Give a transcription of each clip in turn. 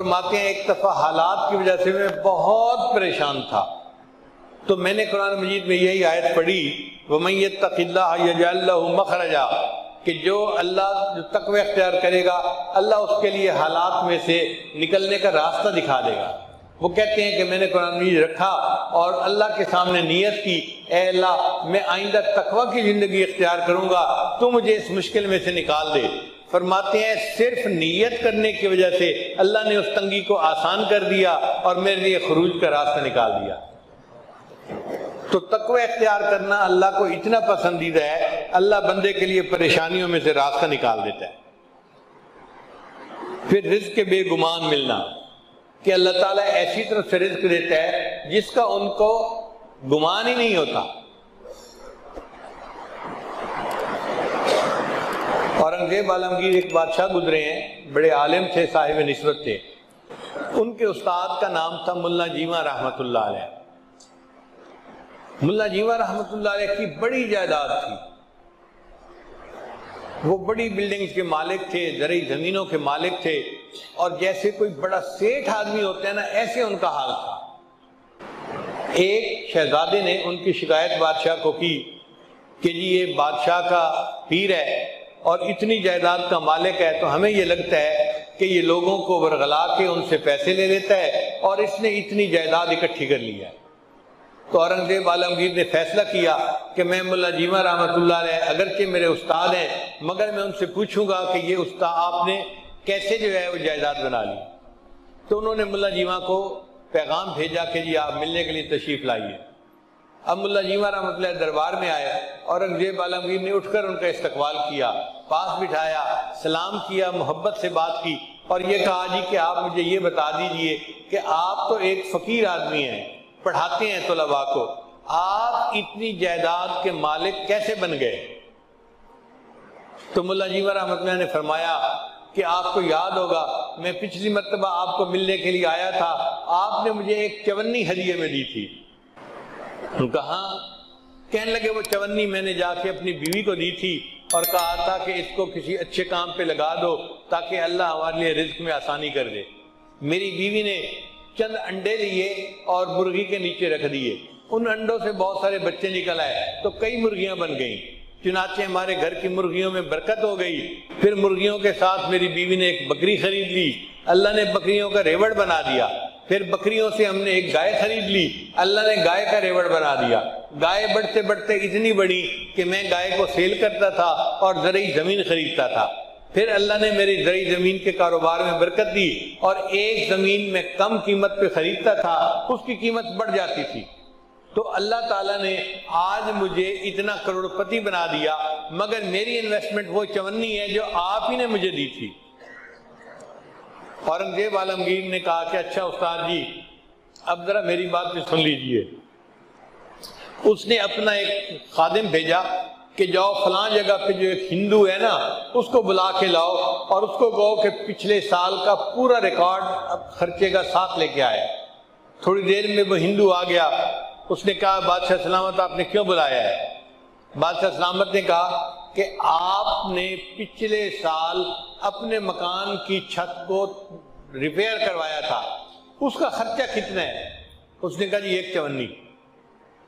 فرماتے ہیں ایک دفعہ حالات کی وجہ سے میں بہت پریشان تھا، تو میں نے قرآن مجید میں یہی آیت پڑھی وَمَن يَتَّقِ اللَّهَ يَجْعَل لَّهُ مَخْرَجًا، کہ جو تقوی اختیار کرے گا اللہ اس کے لیے حالات میں سے نکلنے کا راستہ دکھا دے گا۔ وہ کہتے ہیں کہ میں نے قرآن مجید رکھا اور اللہ کے سامنے نیت کی، اے اللہ میں آئندہ تقوی کی زندگی اختیار کروں گا، تو مجھے اس مشکل میں سے نکال دے۔ فرماتے ہیں صرف نیت کرنے کی وجہ سے اللہ نے اس تنگی کو آسان کر دیا اور میرے لیے خروج کا راستہ نکال دیا۔ تو تقوی اختیار کرنا اللہ کو اتنا پسندیدہ ہے، اللہ بندے کے لیے پریشانیوں میں سے راستہ نکال دیتا ہے۔ پھر رزق کے بے گمان ملنا، کہ اللہ تعالیٰ ایسی طرف سے رزق دیتا ہے جس کا ان کو گمان ہی نہیں ہوتا۔ اورنگزیب عالمگیر ایک بادشاہ گزرے ہیں، بڑے عالم تھے، صاحب نسبت تھے۔ ان کے استاد کا نام تھا ملا جیواں رحمۃ اللہ علیہ۔ ملا جیواں رحمۃ اللہ علیہ کی بڑی جائیداد تھی، وہ بڑی بلڈنگز کے مالک تھے، زرعی زمینوں کے مالک تھے، اور جیسے کوئی بڑا سیٹھ آدمی ہوتا ہے نا، ایسے ان کا حال تھا۔ ایک شہزادے نے ان کی شکایت بادشاہ کو کی کہ جی یہ بادشاہ کا پیر ہے اور اتنی جائیداد کا مالک ہے، تو ہمیں یہ لگتا ہے کہ یہ لوگوں کو ورغلا کے ان سے پیسے لے لیتا ہے اور اس نے اتنی جائیداد اکٹھی کر لی ہے۔ تو اورنگزیب عالمگیر نے فیصلہ کیا کہ میں ملا جیواں رحمۃ اللہ علیہ اگرچہ میرے استاد ہیں، مگر میں ان سے پوچھوں گا کہ یہ استاد آپ نے کیسے جو ہے وہ جائیداد بنا لی۔ تو انہوں نے ملا جیواں کو پیغام بھیجا کہ جی آپ ملنے کے لیے تشریف لائیے۔ اب ملا جیواں رحمۃ اللہ دربار میں آیا، اورنگزیب عالمگیر نے اٹھ کر ان کا استقبال کیا، پاس بٹھایا، سلام کیا، محبت سے بات کی، اور یہ کہا جی کہ آپ مجھے یہ بتا دیجئے کہ آپ تو ایک فقیر آدمی ہیں، پڑھاتے ہیں طلباء کو، آپ اتنی جائیداد کے مالک کیسے بن گئے؟ تو ملا جیواں رحمۃ اللہ نے فرمایا کہ آپ کو یاد ہوگا میں پچھلی مرتبہ آپ کو ملنے کے لیے آیا تھا، آپ نے مجھے ایک چونی ہدیے میں دی تھی۔ کہاں؟ کہنے لگے وہ چونی میں نے جا کے اپنی بیوی کو دی تھی اور کہا تھا کہ اس کو کسی اچھے کام پہ لگا دو تاکہ اللہ ہمارے لیے رزق میں آسانی کر دے۔ میری بیوی نے چند انڈے لیے اور مرغی کے نیچے رکھ دیے، ان انڈوں سے بہت سارے بچے نکل آئے تو کئی مرغیاں بن گئیں، چنانچہ ہمارے گھر کی مرغیوں میں برکت ہو گئی۔ پھر مرغیوں کے ساتھ میری بیوی نے ایک بکری خرید لی، اللہ نے بکریوں کا ریوڑ بنا دیا۔ پھر بکریوں سے ہم نے ایک گائے خرید لی، اللہ نے گائے کا ریوڑ بنا دیا۔ گائے بڑھتے بڑھتے اتنی بڑی کہ میں گائے کو سیل کرتا تھا اور زرعی زمین خریدتا تھا۔ پھر اللہ نے میری زرعی زمین کے کاروبار میں برکت دی، اور ایک زمین میں کم قیمت پہ خریدتا تھا، اس کی قیمت بڑھ جاتی تھی۔ تو اللہ تعالیٰ نے آج مجھے اتنا کروڑپتی بنا دیا، مگر میری انویسٹمنٹ وہ چونی ہے جو آپ ہی نے مجھے دی تھی۔ اورنگزیب عالمگیر نے کہا کہ اچھا استاد جی اب ذرا میری بات بھی سن لیجئے۔ اس نے اپنا ایک خادم بھیجا کہ جاؤ فلاں جگہ پہ جو ایک ہندو ہے نا اس کو بلا کے لاؤ اور اس کو کہو کہ پچھلے سال کا پورا ریکارڈ خرچے کا ساتھ لے کے آئے۔ تھوڑی دیر میں وہ ہندو آ گیا، اس نے کہا بادشاہ سلامت آپ نے کیوں بلایا ہے؟ بادشاہ سلامت نے کہا کہ آپ نے پچھلے سال اپنے مکان کی چھت کو ریپیئر کروایا تھا، اس کا خرچہ کتنا ہے؟ اس نے کہا جی ایک چونی۔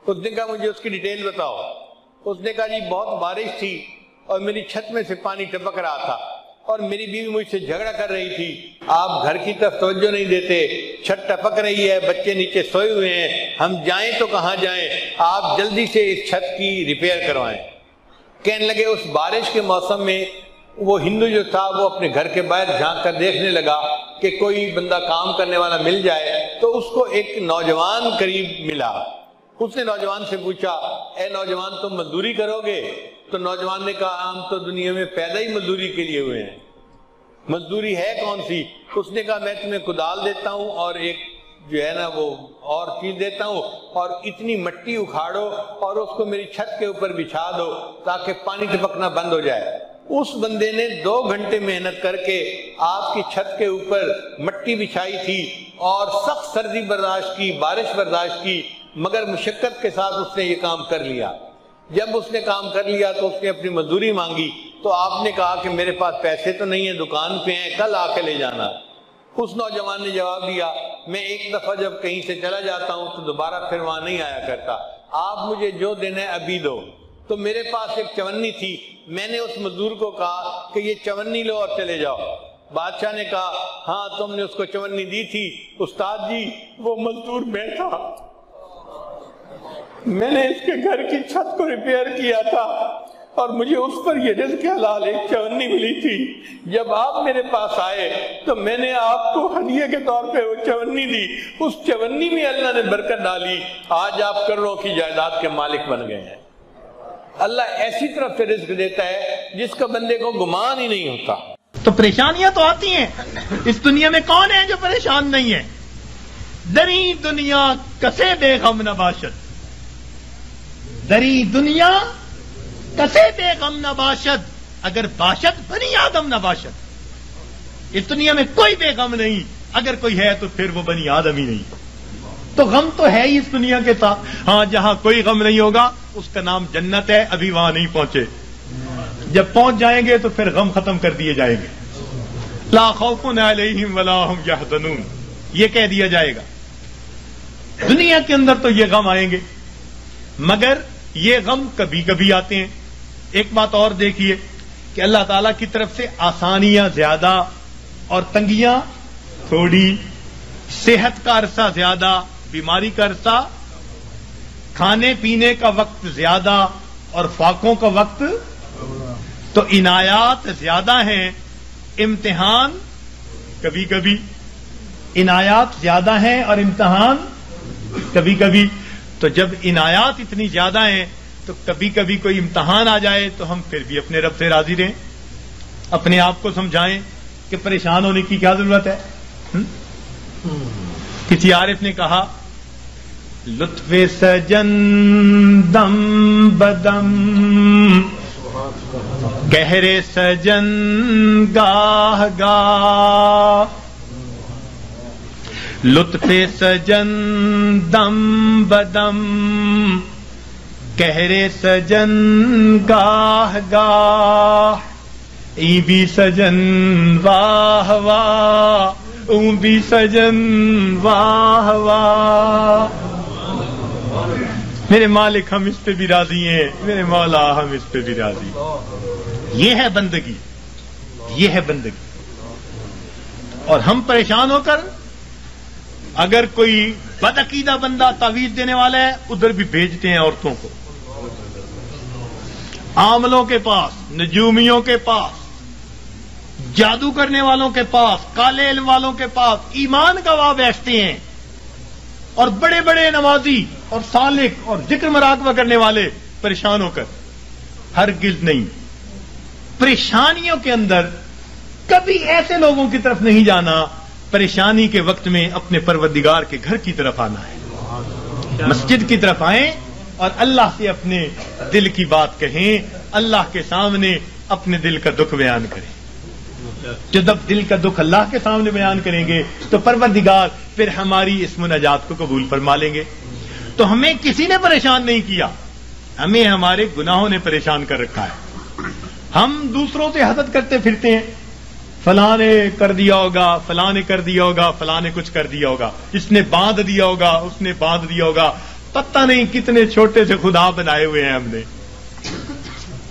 اس نے کہا مجھے اس کی ڈیٹیل بتاؤ۔ اس نے کہا جی بہت بارش تھی اور میری چھت میں سے پانی ٹپک رہا تھا اور میری بیوی مجھ سے جھگڑا کر رہی تھی، آپ گھر کی طرف توجہ نہیں دیتے، چھت ٹپک رہی ہے، بچے نیچے سوئے ہوئے ہیں، ہم جائیں تو کہاں جائیں، آپ جلدی سے اس چھت کی ریپیئر کروائیں۔ کہنے لگے اس بارش کے موسم میں وہ ہندو جو تھا وہ اپنے گھر کے باہر جھانک کر دیکھنے لگا کہ کوئی بندہ کام کرنے والا مل جائے، تو اس کو ایک نوجوان قریب ملا۔ اس نے نوجوان سے پوچھا اے نوجوان تم مزدوری کرو گے؟ تو نوجوان نے کہا ہم تو دنیا میں پیدا ہی مزدوری کے لیے ہوئے ہیں، مزدوری ہے کون سی؟ اس نے کہا میں تمہیں کدال دیتا ہوں اور ایک جو ہے نا وہ اور چیز دیتا ہوں، اور اتنی مٹی اکھاڑو اور اس کو میری چھت کے اوپر بچھا دو تاکہ پانی ٹپکنا بند ہو جائے۔ اس بندے نے 2 گھنٹے محنت کر کے آپ کی چھت کے اوپر مٹی بچھائی تھی اور سخت سردی برداشت کی، بارش برداشت کی، مگر مشقت کے ساتھ اس نے یہ کام کر لیا۔ جب اس نے کام کر لیا تو اس نے اپنی مزدوری مانگی، تو آپ نے کہا کہ میرے پاس پیسے تو نہیں ہیں، دکان پہ ہیں، کل آ کے لے جانا۔ اس نوجوان نے جواب دیا میں ایک دفعہ جب کہیں سے چلا جاتا ہوں تو دوبارہ پھر وہاں نہیں آیا کرتا، آپ مجھے جو دینا ہے ابھی دو۔ تو میرے پاس ایک چونی تھی، میں نے اس مزدور کو کہا کہ یہ چونی لو اور چلے جاؤ۔ بادشاہ نے کہا ہاں تم نے اس کو چونی دی تھی، استاد جی وہ مزدور میں تھا، میں نے اس کے گھر کی چھت کو ریپیئر کیا تھا اور مجھے اس پر یہ رزق حلال ایک چونی ملی تھی، جب آپ میرے پاس آئے تو میں نے آپ کو ہدیے کے طور پہ وہ چونی دی، اس چونی میں اللہ نے برکت ڈالی، آج آپ کروڑوں کی جائیداد کے مالک بن گئے ہیں۔ اللہ ایسی طرف سے رزق دیتا ہے جس کا بندے کو گمان ہی نہیں ہوتا۔ تو پریشانیاں تو آتی ہیں، اس دنیا میں کون ہے جو پریشان نہیں ہے؟ دری دنیا کسے بے غم نہ باشد، دری دنیا کسے بے غم نہ باشد، اگر باشد بنی آدم نہ باشد۔ اس دنیا میں کوئی بے غم نہیں، اگر کوئی ہے تو پھر وہ بنی آدم ہی نہیں۔ تو غم تو ہے ہی اس دنیا کے ساتھ، ہاں جہاں کوئی غم نہیں ہوگا اس کا نام جنت ہے، ابھی وہاں نہیں پہنچے، جب پہنچ جائیں گے تو پھر غم ختم کر دیے جائیں گے۔ لا خوف علیہم ولا ہم یحزنون، یہ کہہ دیا جائے گا۔ دنیا کے اندر تو یہ غم آئیں گے، مگر یہ غم کبھی کبھی آتے ہیں۔ ایک بات اور دیکھیے کہ اللہ تعالیٰ کی طرف سے آسانیاں زیادہ اور تنگیاں تھوڑی، صحت کا عرصہ زیادہ، بیماری کا عرصہ، کھانے پینے کا وقت زیادہ اور فاقوں کا وقت، تو عنایات زیادہ ہیں، امتحان کبھی کبھی، عنایات زیادہ ہیں اور امتحان کبھی کبھی۔ تو جب عنایات اتنی زیادہ ہیں تو کبھی کبھی کوئی امتحان آ جائے تو ہم پھر بھی اپنے رب سے راضی رہیں، اپنے آپ کو سمجھائیں کہ پریشان ہونے کی کیا ضرورت ہے۔ کسی عارف نے کہا لطف سجن دم بدم، قہر سجن گاہ گاہ، لطف سجن دم بدم، قہر سجن گاہ گاہ، ای بھی سجن واہ واہ، اون بھی سجن واہ واہ۔ میرے مالک ہم اس پہ بھی راضی ہیں، میرے مولا ہم اس پہ بھی راضی ہیں۔ یہ ہے بندگی، یہ ہے بندگی۔ اور ہم پریشان ہو کر، اگر کوئی بدعقیدہ بندہ تعویذ دینے والا ہے ادھر بھی بھیجتے ہیں عورتوں کو، عاملوں کے پاس، نجومیوں کے پاس، جادو کرنے والوں کے پاس، کالے علم والوں کے پاس، ایمان گواہ بیٹھتے ہیں، اور بڑے بڑے نمازی اور سالک اور ذکر مراقبہ کرنے والے پریشان ہو کر۔ ہرگز نہیں، پریشانیوں کے اندر کبھی ایسے لوگوں کی طرف نہیں جانا، پریشانی کے وقت میں اپنے پروردگار کے گھر کی طرف آنا ہے، مسجد کی طرف آئیں اور اللہ سے اپنے دل کی بات کہیں، اللہ کے سامنے اپنے دل کا دکھ بیان کریں۔ جب دل کا دکھ اللہ کے سامنے بیان کریں گے تو پروردگار پھر ہماری اس مناجات کو قبول فرما لیں گے۔ تو ہمیں کسی نے پریشان نہیں کیا، ہمیں ہمارے گناہوں نے پریشان کر رکھا ہے۔ ہم دوسروں سے حسد کرتے پھرتے ہیں، فلاں نے کر دیا ہوگا، فلاں نے کر دیا ہوگا، فلاں نے کچھ کر دیا ہوگا، اس نے باندھ دیا ہوگا، اس نے باندھ دیا ہوگا، پتہ نہیں کتنے چھوٹے سے خدا بنائے ہوئے ہیں ہم نے،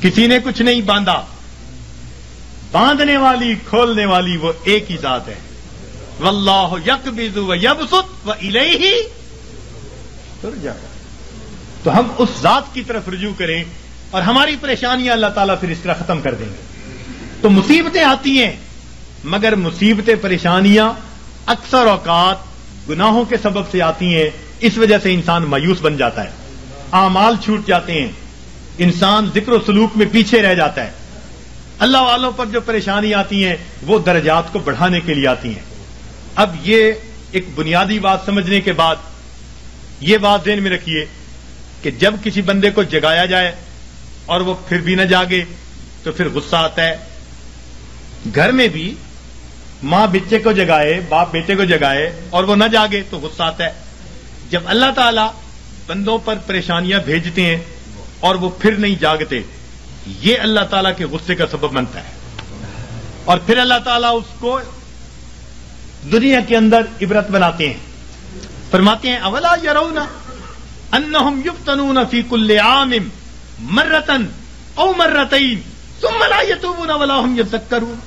کسی نے کچھ نہیں باندھا۔ باندھنے والی، کھولنے والی وہ ایک ہی ذات ہے۔ واللہ یقبض ویبسط والیہ ترجع۔ تو ہم اس ذات کی طرف رجوع کریں اور ہماری پریشانیاں اللہ تعالیٰ پھر اس طرح ختم کر دیں گے۔ تو مصیبتیں آتی ہیں، مگر مصیبتیں، پریشانیاں اکثر اوقات گناہوں کے سبب سے آتی ہیں، اس وجہ سے انسان مایوس بن جاتا ہے، اعمال چھوٹ جاتے ہیں، انسان ذکر و سلوک میں پیچھے رہ جاتا ہے۔ اللہ والوں پر جو پریشانی آتی ہیں وہ درجات کو بڑھانے کے لیے آتی ہیں۔ اب یہ ایک بنیادی بات سمجھنے کے بعد یہ بات ذہن میں رکھیے کہ جب کسی بندے کو جگایا جائے اور وہ پھر بھی نہ جاگے تو پھر غصہ آتا ہے۔ گھر میں بھی ماں بچے کو جگائے، باپ بیٹے کو جگائے اور وہ نہ جاگے تو غصہ آتا ہے۔ جب اللہ تعالیٰ بندوں پر پریشانیاں بھیجتے ہیں اور وہ پھر نہیں جاگتے، یہ اللہ تعالیٰ کے غصے کا سبب بنتا ہے، اور پھر اللہ تعالیٰ اس کو دنیا کے اندر عبرت بناتے ہیں. فرماتے ہیں اولا یرون انہم یفتنون فی کل عام مرتن او مرتین ثم لا یتوبون ولا هم یذکرون.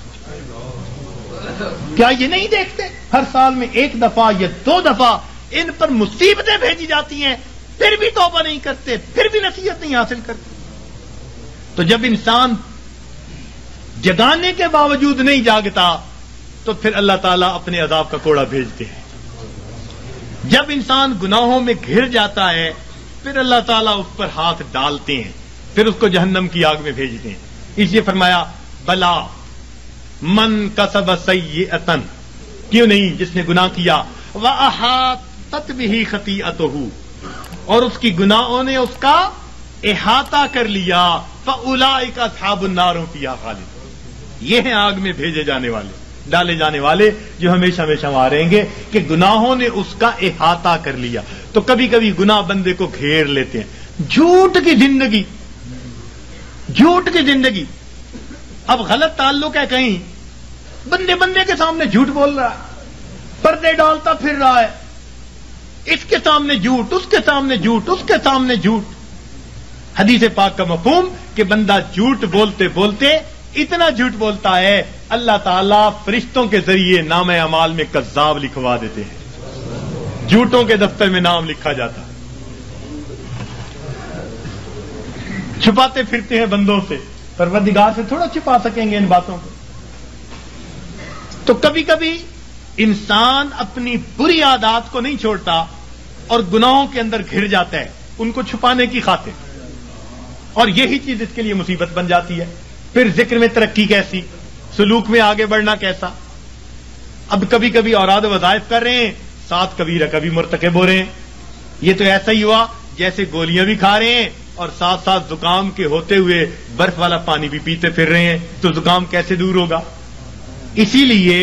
کیا یہ نہیں دیکھتے ہر سال میں ایک دفعہ یا 2 دفعہ ان پر مصیبتیں بھیجی جاتی ہیں، پھر بھی توبہ نہیں کرتے، پھر بھی نصیحت نہیں حاصل کرتے. تو جب انسان جگانے کے باوجود نہیں جاگتا تو پھر اللہ تعالیٰ اپنے عذاب کا کوڑا بھیجتے ہیں. جب انسان گناہوں میں گھر جاتا ہے پھر اللہ تعالیٰ اس پر ہاتھ ڈالتے ہیں، پھر اس کو جہنم کی آگ میں بھیجتے ہیں. اس لیے فرمایا بلا من کسب سیئۃ، کیوں نہیں جس نے گناہ کیا وَأَحَاطَتْ بِهِ خَطِیئَتُهُ، اور اس کی گناہوں نے اس کا احاطہ کر لیا، فَأُولَٰئِکَ أَصْحَابُ النَّارِ هُمْ فِیہَا خَالِدُونَ. یہ ہیں آگ میں بھیجے جانے والے، ڈالے جانے والے جو ہمیشہ ہمیشہ وہاں رہیں گے کہ گناہوں نے اس کا احاطہ کر لیا. تو کبھی کبھی گناہ بندے کو گھیر لیتے ہیں. جھوٹ کی زندگی، جھوٹ کی زندگی. اب غلط تعلق ہے کہیں، بندے بندے کے سامنے جھوٹ بول رہا ہے، پردے ڈالتا پھر رہا ہے، اس کے سامنے جھوٹ، اس کے سامنے جھوٹ، اس کے سامنے جھوٹ. حدیث پاک کا مفہوم کہ بندہ جھوٹ بولتے بولتے اتنا جھوٹ بولتا ہے اللہ تعالیٰ فرشتوں کے ذریعے نام اعمال میں کذاب لکھوا دیتے ہیں، جھوٹوں کے دفتر میں نام لکھا جاتا. چھپاتے پھرتے ہیں بندوں سے، پروردگار سے تھوڑا چھپا سکیں گے ان باتوں کو. تو کبھی کبھی انسان اپنی بری عادات کو نہیں چھوڑتا اور گناہوں کے اندر گھر جاتا ہے ان کو چھپانے کی خاطر، اور یہی چیز اس کے لیے مصیبت بن جاتی ہے. پھر ذکر میں ترقی کیسی، سلوک میں آگے بڑھنا کیسا. اب کبھی کبھی اوراد وظائف کر رہے ہیں، ساتھ کبیرہ کبھی مرتکب ہو رہے ہیں. یہ تو ایسا ہی ہوا جیسے گولیاں بھی کھا رہے ہیں اور ساتھ ساتھ زکام کے ہوتے ہوئے برف والا پانی بھی پیتے پھر رہے ہیں، تو زکام کیسے دور ہوگا. اسی لیے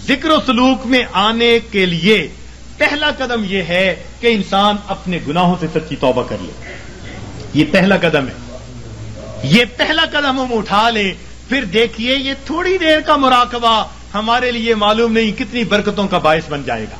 ذکر و سلوک میں آنے کے لیے پہلا قدم یہ ہے کہ انسان اپنے گناہوں سے سچی توبہ کر لے. یہ پہلا قدم ہے، یہ پہلا قدم ہم اٹھا لیں. پھر دیکھیے یہ تھوڑی دیر کا مراقبہ ہمارے لیے معلوم نہیں کتنی برکتوں کا باعث بن جائے گا.